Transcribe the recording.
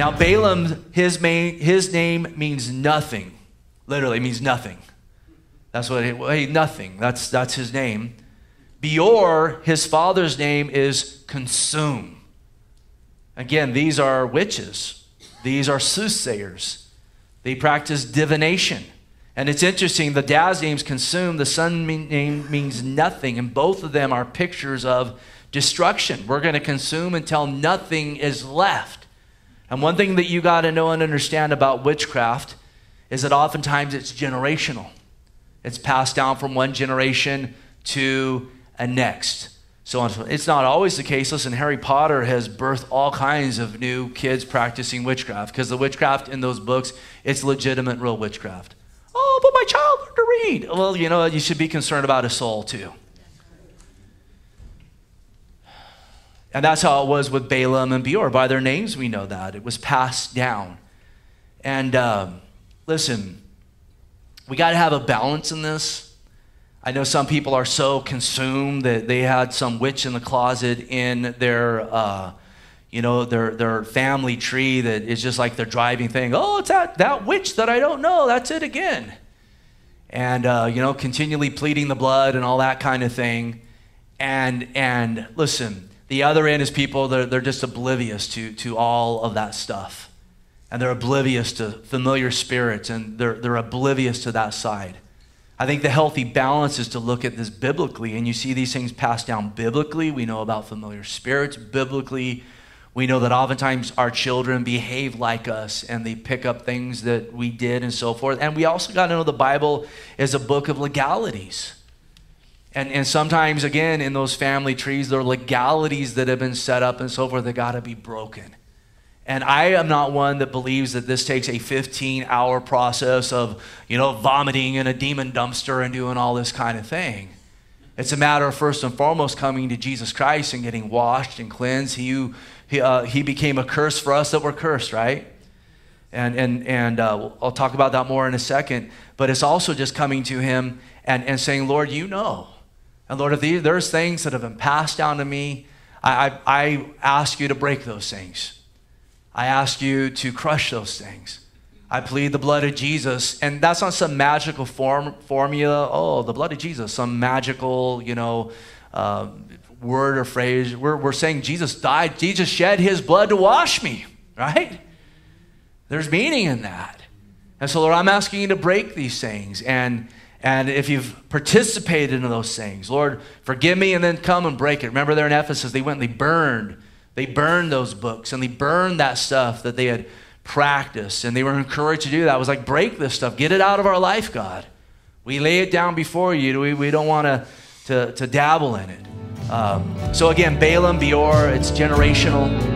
Now Balaam, his name means nothing. Literally means nothing. That's what nothing. That's his name. Beor, his father's name is consume. Again, these are witches. These are soothsayers. They practice divination. And it's interesting, the dad's name's consume, the son name means nothing, and both of them are pictures of destruction. We're going to consume until nothing is left. And one thing that you got to know and understand about witchcraft is that oftentimes it's generational. It's passed down from one generation to a next. So it's not always the case. Listen, Harry Potter has birthed all kinds of new kids practicing witchcraft, because the witchcraft in those books, it's legitimate, real witchcraft. Oh, but my child learned to read. Well, you know, you should be concerned about his soul too. And that's how it was with Balaam and Beor. By their names, we know that. It was passed down. And listen, we got to have a balance in this. I know some people are so consumed that they had some witch in the closet in their their family tree that is just like their driving thing. Oh, it's that witch that I don't know. That's it again. And, continually pleading the blood and all that kind of thing. And listen, the other end is people that they're just oblivious to all of that stuff. And they're oblivious to familiar spirits, and they're oblivious to that side. I think the healthy balance is to look at this biblically, and you see these things passed down biblically. We know about familiar spirits biblically. We know that oftentimes our children behave like us, and they pick up things that we did and so forth. And we also got to know the Bible is a book of legalities. And sometimes, again, in those family trees, there are legalities that have been set up and so forth that got to be broken. And I am not one that believes that this takes a 15-hour process of, vomiting in a demon dumpster and doing all this kind of thing. It's a matter of first and foremost coming to Jesus Christ and getting washed and cleansed. He became a curse for us that were cursed, right? And I'll talk about that more in a second. But it's also just coming to him and saying, Lord, you know. And Lord, if there's things that have been passed down to me, I ask you to break those things. I ask you to crush those things. I plead the blood of Jesus. And that's not some magical formula. Oh, the blood of Jesus, some magical, word or phrase. We're saying Jesus died. Jesus shed his blood to wash me, right? There's meaning in that. And so, Lord, I'm asking you to break these things. And if you've participated in those things, Lord, forgive me and then come and break it. Remember there in Ephesus, they went and they burned those books, and they burned that stuff that they had practiced, and they were encouraged to do that. It was like, break this stuff. Get it out of our life, God. We lay it down before you. We don't want to dabble in it. So again, Balaam, Beor, it's generational.